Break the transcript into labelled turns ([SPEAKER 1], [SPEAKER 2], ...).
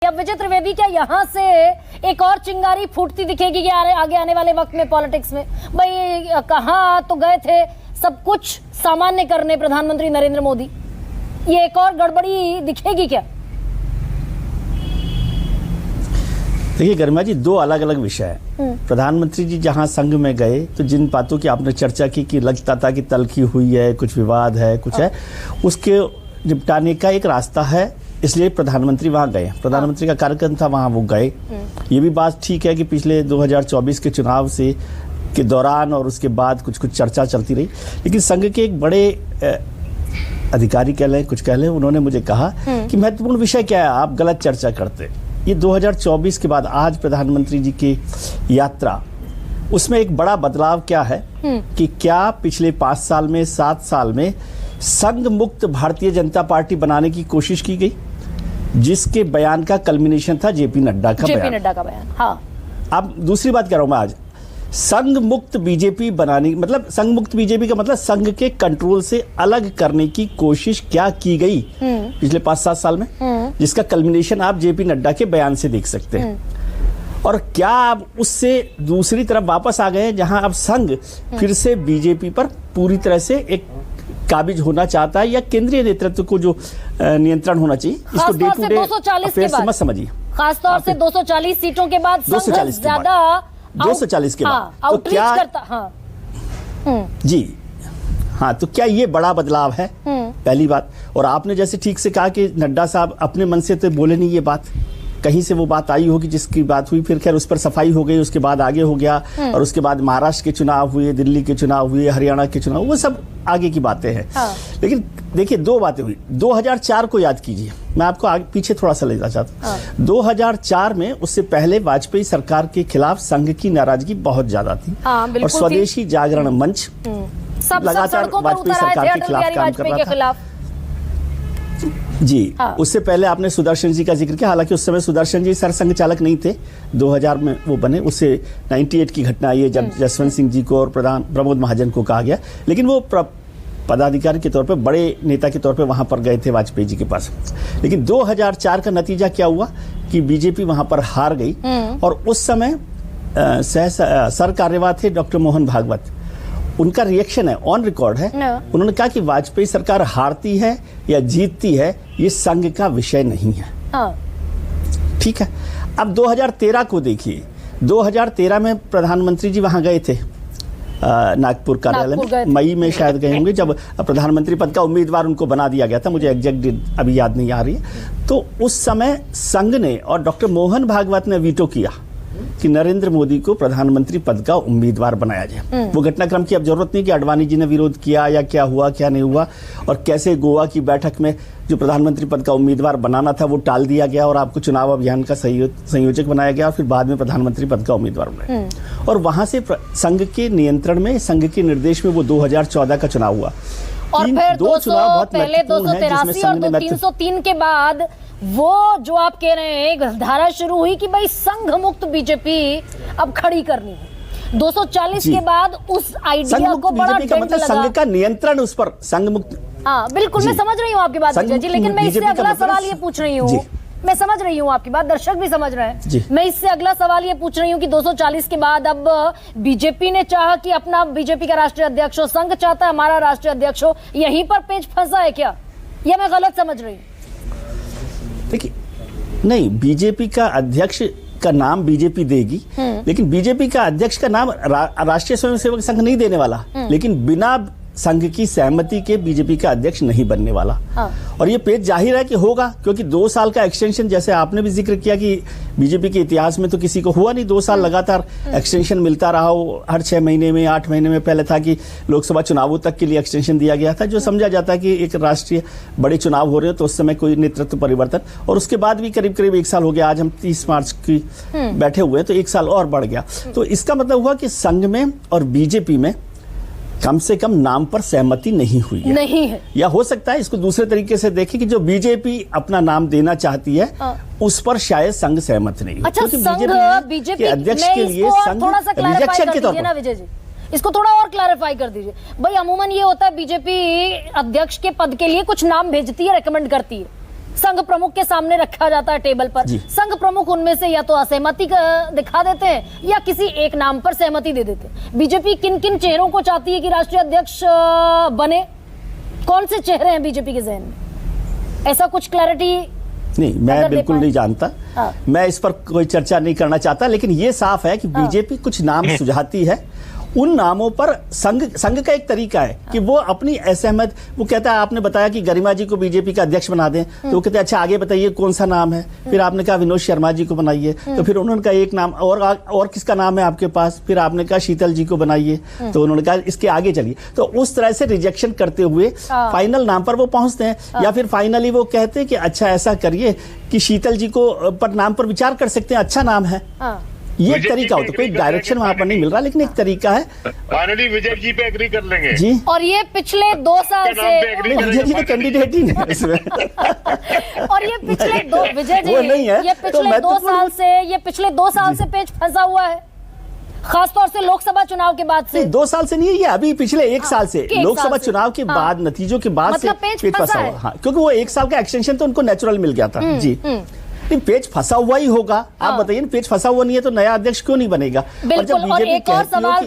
[SPEAKER 1] अब विजय त्रिवेदी, क्या यहाँ से एक और चिंगारी फूटती दिखेगी कि आगे आने वाले वक्त में पॉलिटिक्स में? भाई कहाँ तो गए थे सब कुछ सामान्य करने प्रधानमंत्री नरेंद्र मोदी, ये एक और गड़बड़ी दिखेगी क्या?
[SPEAKER 2] देखिए गरिमा जी, दो अलग अलग विषय है। प्रधानमंत्री जी जहां संघ में गए तो जिन बातों की आपने चर्चा की कि लगता था कि तलखी हुई है, कुछ विवाद है, कुछ है, उसके निपटाने का एक रास्ता है, इसलिए प्रधानमंत्री वहां गए। प्रधानमंत्री का कार्यक्रम था, वहां वो गए। ये भी बात ठीक है कि पिछले 2024 के चुनाव से के दौरान और उसके बाद कुछ कुछ चर्चा चलती रही, लेकिन संघ के एक बड़े अधिकारी कह लें, कुछ कह लें, उन्होंने मुझे कहा कि महत्वपूर्ण विषय क्या है, आप गलत चर्चा करते। ये 2024 के बाद आज प्रधानमंत्री जी की यात्रा, उसमें एक बड़ा बदलाव क्या है कि क्या पिछले 5 साल में, 7 साल में संघ मुक्त भारतीय जनता पार्टी बनाने की कोशिश की गई, जिसके बयान का कल्मिनेशन था जेपी नड्डा का बयान।
[SPEAKER 1] हाँ।
[SPEAKER 2] अब दूसरी बात कह रहा हूं मैं आज, संघ मुक्त बीजेपी बनाने, मतलब संघ मुक्त बीजेपी का मतलब संघ के कंट्रोल से अलग करने की कोशिश क्या की गई पिछले 5-7 साल में, जिसका कल्मिनेशन आप जेपी नड्डा के बयान से देख सकते हैं। और क्या आप उससे दूसरी तरफ वापस आ गए जहां अब संघ फिर से बीजेपी पर पूरी तरह से एक काबिज होना चाहता है, या केंद्रीय नेतृत्व को जो नियंत्रण होना चाहिए, इसको डे टू डे अफेयर से मत समझिए।
[SPEAKER 1] खासतौर से 240 सीटों के बाद
[SPEAKER 2] 240
[SPEAKER 1] ज्यादा
[SPEAKER 2] 240 के बाद तो क्या जी हाँ, तो क्या ये बड़ा बदलाव है? पहली बात। और आपने जैसे ठीक से कहा कि नड्डा साहब अपने मन से तो बोले नहीं, ये बात कहीं से वो बात आई होगी जिसकी बात हुई, फिर खैर उस पर सफाई हो गई, उसके बाद आगे हो गया, और उसके बाद महाराष्ट्र के चुनाव हुए, दिल्ली के चुनाव हुए, हरियाणा के चुनाव, वो सब आगे की बातें हैं। लेकिन देखिए, दो बातें हुई। 2004 को याद कीजिए, मैं आपको आगे पीछे थोड़ा सा ले जाना चाहता हूँ। 2004 में, उससे पहले वाजपेयी सरकार के खिलाफ संघ की नाराजगी बहुत ज्यादा थी, और स्वदेशी जागरण मंच लगातार वाजपेयी सरकार के खिलाफ काम कर रहा था। जी उससे पहले आपने सुदर्शन जी का जिक्र किया, हालांकि उस समय सुदर्शन जी सरसंघ चालक नहीं थे, 2000 में वो बने। उससे 98 की घटना आई है जब जसवंत सिंह जी को और प्रमोद महाजन को कहा गया, लेकिन वो पदाधिकारी के तौर पे, बड़े नेता के तौर पे वहां पर गए थे वाजपेयी जी के पास। लेकिन 2004 का नतीजा क्या हुआ कि बीजेपी वहां पर हार गई, और उस समय सर कार्यवाह थे डॉक्टर मोहन भागवत। उनका रिएक्शन है, ऑन रिकॉर्ड है, उन्होंने कहा कि वाजपेयी सरकार हारती है या जीतती है, ये संघ का विषय नहीं है। ठीक है। अब 2013 को देखिए, 2013 में प्रधानमंत्री जी वहां गए थे नागपुर कार्यालय में, मई में शायद गए होंगे, जब प्रधानमंत्री पद का उम्मीदवार उनको बना दिया गया था, मुझे एग्जैक्ट डेट अभी याद नहीं आ रही है। तो उस समय संघ ने और डॉक्टर मोहन भागवत ने वीटो किया कि नरेंद्र मोदी को प्रधानमंत्री पद का उम्मीदवार बनाया जाए। वो घटनाक्रम की अब जरूरत नहीं कि अडवाणी जी ने विरोध किया या क्या हुआ क्या नहीं हुआ, और कैसे गोवा की बैठक में जो प्रधानमंत्री पद का उम्मीदवार बनाना था वो टाल दिया गया, और आपको चुनाव अभियान का संयोजक बनाया गया, और फिर बाद में प्रधानमंत्री पद का उम्मीदवार बनाया। और वहां से संघ के नियंत्रण में, संघ के निर्देश में वो 2014 का चुनाव हुआ।
[SPEAKER 1] और फिर 283 और 303 के बाद वो जो आप कह रहे हैं एक धारा शुरू हुई कि भाई संघ मुक्त बीजेपी अब खड़ी करनी है। 240 के बाद उस आइडिया को बड़ा ट्रेंड लगा,
[SPEAKER 2] संघ का नियंत्रण उस पर, संघ मुक्त।
[SPEAKER 1] हाँ बिल्कुल, मैं समझ रही हूँ आपकी बात जी, लेकिन मैं इससे अगला सवाल ये पूछ रही हूँ, मैं समझ रही हूँ आपकी बात, दर्शक भी समझ रहे हैं। मैं इससे अगला सवाल ये पूछ रही हूँ कि 240 के बाद अब बीजेपी ने चाहा कि अपना बीजेपी का राष्ट्रीय अध्यक्ष हो, संघ चाहता है हमारा राष्ट्रीय अध्यक्ष हो, यहीं पर पेच फंसा है क्या, या मैं गलत समझ रही हूँ?
[SPEAKER 2] देखिए, नहीं, बीजेपी का अध्यक्ष का नाम बीजेपी देगी, लेकिन बीजेपी का अध्यक्ष का नाम राष्ट्रीय स्वयंसेवक संघ नहीं देने वाला, लेकिन बिना संघ की सहमति के बीजेपी का अध्यक्ष नहीं बनने वाला। और ये पेच जाहिर है कि होगा, क्योंकि 2 साल का एक्सटेंशन, जैसे आपने भी जिक्र किया कि बीजेपी के इतिहास में तो किसी को हुआ नहीं, 2 साल लगातार एक्सटेंशन मिलता रहा हो, हर 6 महीने में, 8 महीने में। पहले था कि लोकसभा चुनावों तक के लिए एक्सटेंशन दिया गया था, जो समझा जाता है कि एक राष्ट्रीय बड़े चुनाव हो रहे हो तो उस समय कोई नेतृत्व परिवर्तन, और उसके बाद भी करीब करीब 1 साल हो गया। आज हम 30 मार्च की बैठे हुए, तो 1 साल और बढ़ गया। तो इसका मतलब हुआ कि संघ में और बीजेपी में कम से कम नाम पर सहमति नहीं हुई है।
[SPEAKER 1] नहीं है,
[SPEAKER 2] या हो सकता है इसको दूसरे तरीके से देखें कि जो बीजेपी अपना नाम देना चाहती है उस पर शायद संघ सहमत नहीं।
[SPEAKER 1] अच्छा, बीजेपी
[SPEAKER 2] अध्यक्ष के लिए
[SPEAKER 1] थोड़ा सा रिजेक्शन के तौर पर, विजय जी इसको थोड़ा और क्लैरिफाई कर दीजिए। भाई अमूमन ये होता है बीजेपी अध्यक्ष के पद के लिए कुछ नाम भेजती है, रेकमेंड करती है, संघ प्रमुख के सामने रखा जाता है टेबल पर, संघ प्रमुख उनमें से या तो असहमति दिखा देते हैं या किसी एक नाम पर सहमति दे देते हैं। बीजेपी किन किन चेहरों को चाहती है कि राष्ट्रीय अध्यक्ष बने? कौन से चेहरे हैं बीजेपी के जहन में? ऐसा कुछ क्लैरिटी
[SPEAKER 2] नहीं, मैं बिल्कुल नहीं जानता। मैं इस पर कोई चर्चा नहीं करना चाहता, लेकिन ये साफ है कि बीजेपी कुछ नाम सुझाती है। उन नामों पर संघ का एक तरीका है कि वो अपनी असहमत, वो कहता है, आपने बताया कि गरिमा जी को बीजेपी का अध्यक्ष बना दें, तो वो कहते हैं अच्छा आगे बताइए कौन सा नाम है। फिर आपने कहा विनोद शर्मा जी को बनाइए, तो फिर उन्होंने कहा एक नाम और किसका नाम है आपके पास? फिर आपने कहा शीतल जी को बनाइए, तो उन्होंने कहा इसके आगे चलिए। तो उस तरह से रिजेक्शन करते हुए फाइनल नाम पर वो पहुंचते हैं, या फिर फाइनली वो कहते हैं कि अच्छा ऐसा करिए कि शीतल जी को पर नाम पर विचार कर सकते हैं, अच्छा नाम है। ये एक तरीका होता है, कोई डायरेक्शन वहां पर नहीं मिल रहा, लेकिन एक तरीका है।
[SPEAKER 3] फाइनली विजय जी पे एग्री कर लेंगे
[SPEAKER 2] जी।
[SPEAKER 1] और ये पिछले 2 साल से
[SPEAKER 2] विजय जी तो कैंडिडेट ही नहीं है इसमें।
[SPEAKER 1] और ये पिछले विजय जी,
[SPEAKER 2] वो नहीं है,
[SPEAKER 1] ये पिछले 2 साल से पेच फंसा हुआ है, खासतौर से लोकसभा चुनाव के बाद से।
[SPEAKER 2] 2 साल से नहीं है ये, अभी पिछले 1 साल से, लोकसभा चुनाव के बाद, नतीजों के बाद
[SPEAKER 1] मतलब
[SPEAKER 2] से पेच फंसा हुआ। हाँ, क्योंकि वो 1 साल का एक्सटेंशन तो उनको नेचुरल मिल गया था। जी, पेच फंसा हुआ ही होगा। आप बताइए, पेच फंसा हुआ नहीं है तो नया अध्यक्ष क्यों नहीं बनेगा?
[SPEAKER 1] बिल्कुल। और एक और सवाल